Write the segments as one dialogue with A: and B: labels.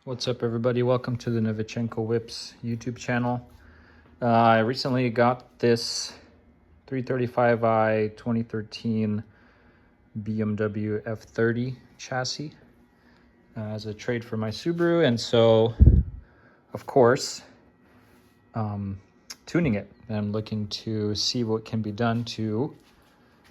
A: What's up, everybody? Welcome to the Novichenko Whips YouTube channel. I recently got this 335i 2013 BMW F30 chassis as a trade for my Subaru, and so, of course, tuning it. I'm looking to see what can be done to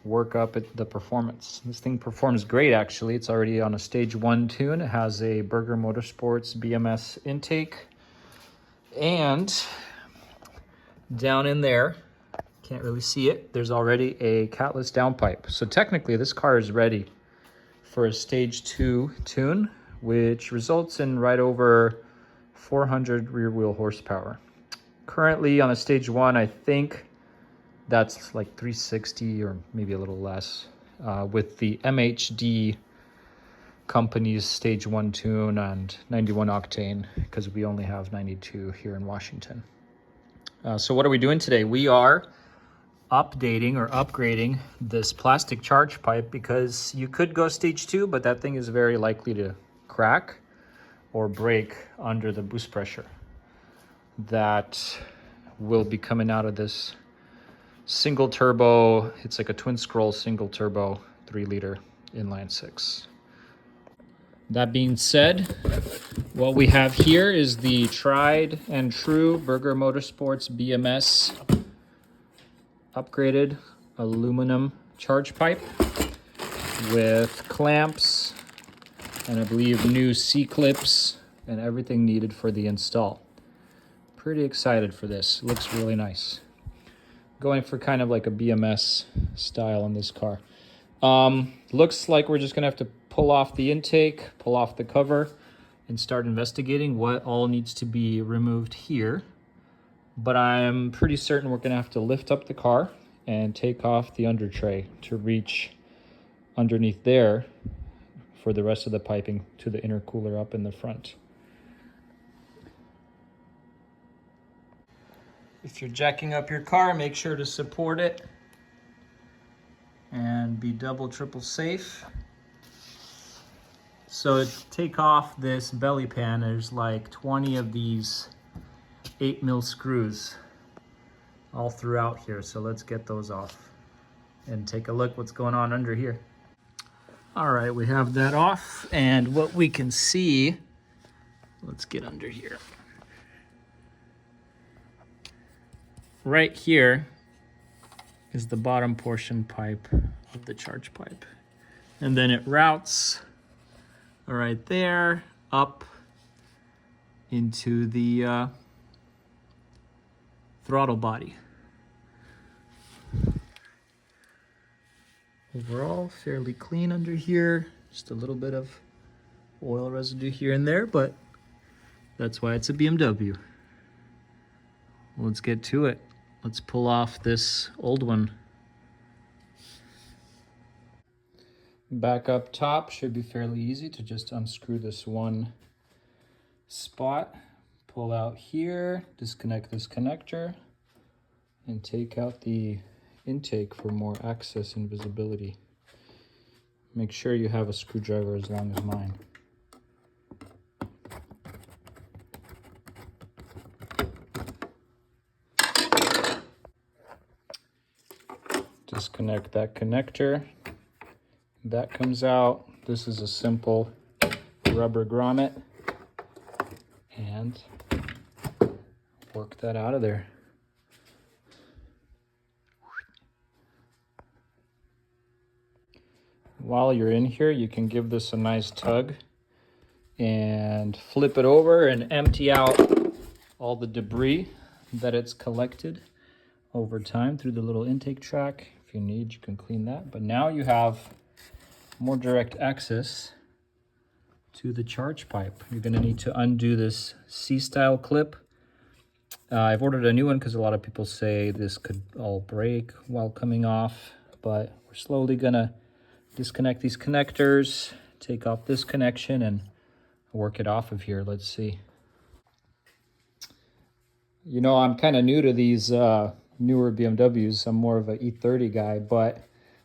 A: work up the performance. This thing performs great, actually. It's already on a stage 1 tune. It has a Bimmer Motorsports BMS intake, and down in there, can't really see it, there's already a catless downpipe. So technically this car is ready for a stage 2 tune, which results in right over 400 rear wheel horsepower. Currently on a stage 1, I think that's like 360 or maybe a little less, with the MHD company's stage 1 tune and 91 octane, because we only have 92 here in Washington. So what are we doing today? We are updating or upgrading this plastic charge pipe, because you could go stage 2, but that thing is very likely to crack or break under the boost pressure that will be coming out of this single turbo. It's like a twin scroll single turbo 3-liter inline 6. That being said, what we have here is the tried and true Bimmer Motorsports BMS upgraded aluminum charge pipe with clamps and I believe new C-clips and everything needed for the install. Pretty excited for this. Looks really nice. Going for kind of like a BMS style on this car. Looks like we're just gonna have to pull off the intake, pull off the cover, and start investigating what all needs to be removed here. But I'm pretty certain we're gonna have to lift up the car and take off the under tray to reach underneath there for the rest of the piping to the intercooler up in the front. If you're jacking up your car, make sure to support it and be double, triple safe. So to take off this belly pan, there's like 20 of these 8mm screws all throughout here. So let's get those off and take a look what's going on under here. All right, we have that off, and what we can see, let's get under here. Right here is the bottom portion pipe of the charge pipe. And then it routes right there up into the throttle body. Overall, fairly clean under here. Just a little bit of oil residue here and there, but that's why it's a BMW. Let's get to it. Let's pull off this old one. Back up top should be fairly easy to just unscrew this one spot. Pull out here, disconnect this connector, and take out the intake for more access and visibility. Make sure you have a screwdriver as long as mine. Disconnect that connector. That comes out. This is a simple rubber grommet, and work that out of there. While you're in here, you can give this a nice tug and flip it over and empty out all the debris that it's collected over time through the little intake track. If you need, you can clean that. But now you have more direct access to the charge pipe. You're going to need to undo this C-style clip. I've ordered a new one because a lot of people say this could all break while coming off, but we're slowly going to disconnect these connectors, take off this connection, and work it off of here. Let's see. You know, I'm kind of new to these newer BMWs. I'm more of an E30 guy, but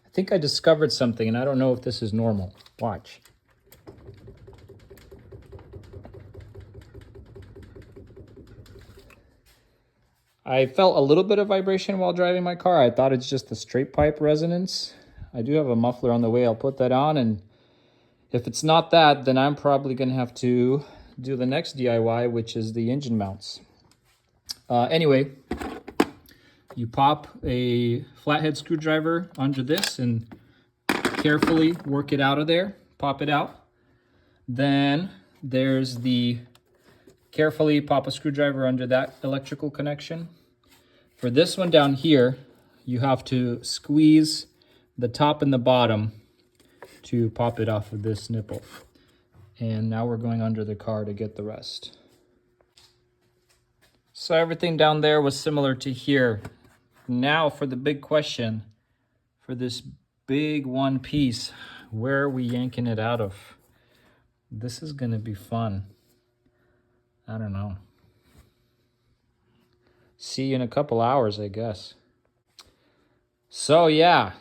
A: I think I discovered something, and I don't know if this is normal. Watch. I felt a little bit of vibration while driving my car. I thought it's just the straight pipe resonance. I do have a muffler on the way. I'll put that on, and if it's not that, then I'm probably gonna have to do the next DIY, which is the engine mounts. Anyway, you pop a flathead screwdriver under this and carefully work it out of there, pop it out. Then there's the carefully pop a screwdriver under that electrical connection. For this one down here, you have to squeeze the top and the bottom to pop it off of this nipple. And now we're going under the car to get the rest. So everything down there was similar to here. Now for the big question, for this big one piece, where are we yanking it out of? This is gonna be fun. I don't know. See you in a couple hours, I guess. So yeah,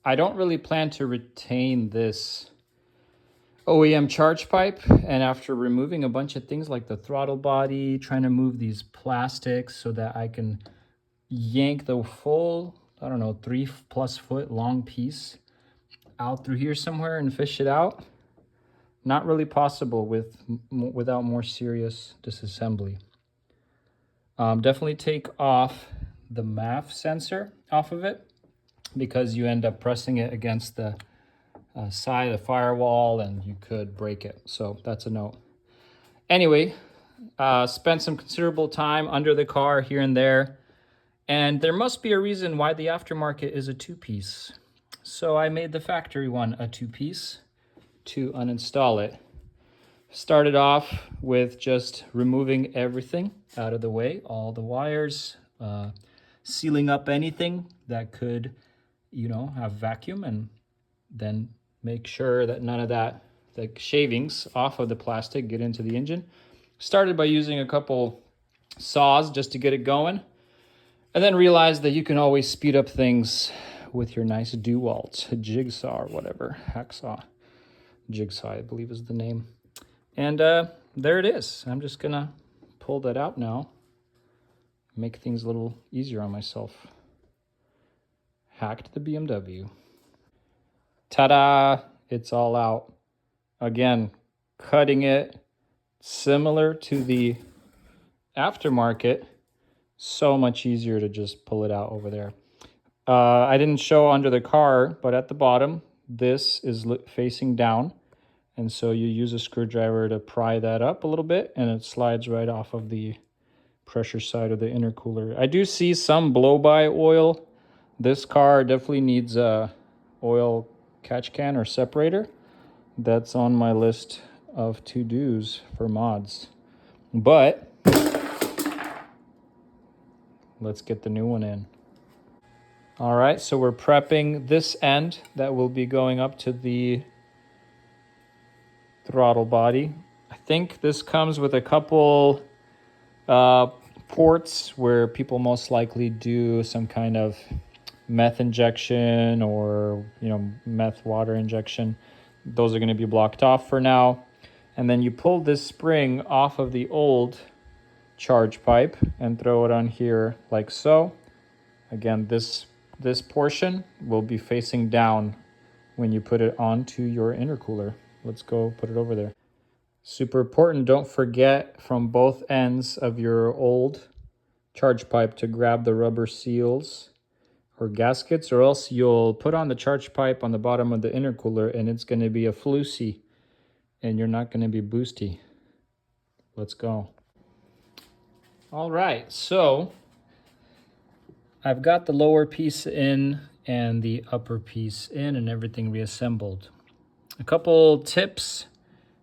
A: I don't really plan to retain this OEM charge pipe, and after removing a bunch of things like the throttle body, trying to move these plastics so that I can yank the full, I don't know, 3+ foot long piece out through here somewhere and fish it out, not really possible without more serious disassembly. Definitely take off the MAF sensor off of it, because you end up pressing it against the side of the firewall and you could break it. So that's a note. Anyway, spent some considerable time under the car here and there, and there must be a reason why the aftermarket is a 2-piece. So I made the factory one a 2-piece to uninstall it. Started off with just removing everything out of the way, all the wires, sealing up anything that could, you know, have vacuum, and then make sure that none of that, the shavings off of the plastic, get into the engine. Started by using a couple saws just to get it going, and then realized that you can always speed up things with your nice DeWalt jigsaw or whatever, hacksaw. Jigsaw, I believe, is the name. And there it is. I'm just gonna pull that out now, make things a little easier on myself. Hacked the BMW. Ta-da! It's all out. Again, cutting it similar to the aftermarket. So much easier to just pull it out over there. I didn't show under the car, but at the bottom, this is facing down. And so you use a screwdriver to pry that up a little bit, and it slides right off of the pressure side of the intercooler. I do see some blow-by oil. This car definitely needs a oil catch can or separator. That's on my list of to-dos for mods. But let's get the new one in. All right, so we're prepping this end that will be going up to the throttle body. I think this comes with a couple ports where people most likely do some kind of meth injection or, you know, meth water injection. Those are going to be blocked off for now. And then you pull this spring off of the old charge pipe and throw it on here like so. Again, this portion will be facing down when you put it onto your intercooler. Let's go put it over there. Super important, don't forget from both ends of your old charge pipe to grab the rubber seals or gaskets, or else you'll put on the charge pipe on the bottom of the intercooler and it's going to be a floosy and you're not going to be boosty. Let's go. All right, so I've got the lower piece in and the upper piece in and everything reassembled. A couple tips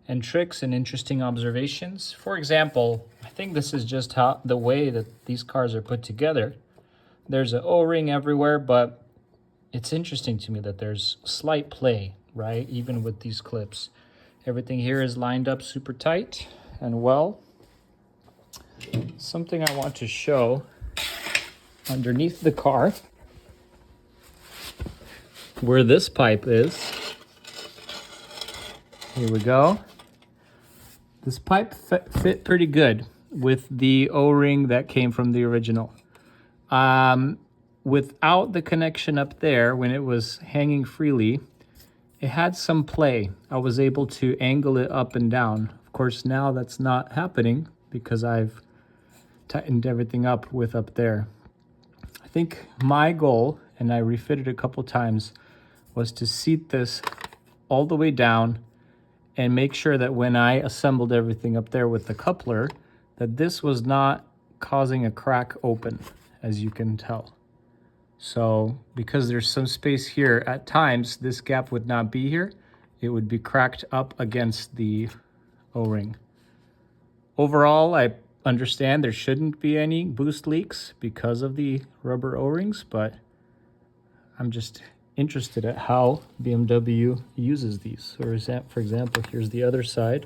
A: and tricks and interesting observations. For example, I think this is just how the way that these cars are put together. There's an O-ring everywhere, but it's interesting to me that there's slight play, right? Even with these clips. Everything here is lined up super tight and well. Something I want to show underneath the car, where this pipe is. Here we go. This pipe fit pretty good. with the O-ring that came from the original. Without the connection up there, when it was hanging freely, it had some play. I was able to angle it up and down. Of course, now that's not happening because I've tightened everything up with up there. I think my goal, and I refitted a couple times, was to seat this all the way down and make sure that when I assembled everything up there with the coupler, that this was not causing a crack open, as you can tell. So because there's some space here, at times this gap would not be here. It would be cracked up against the O-ring. Overall, I understand there shouldn't be any boost leaks because of the rubber O-rings, but I'm just interested at how BMW uses these. Or is that, for example, here's the other side.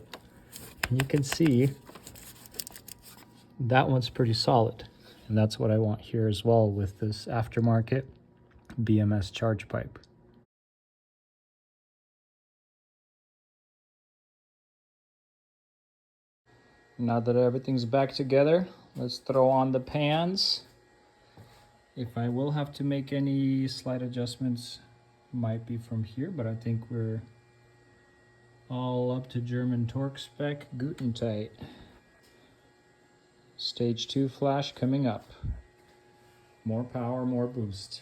A: And you can see that one's pretty solid. And that's what I want here as well with this aftermarket BMS charge pipe. Now that everything's back together, let's throw on the pans. If I will have to make any slight adjustments, might be from here, but I think we're all up to German torque spec, Guten tight. Stage 2 flash coming up. More power, more boost.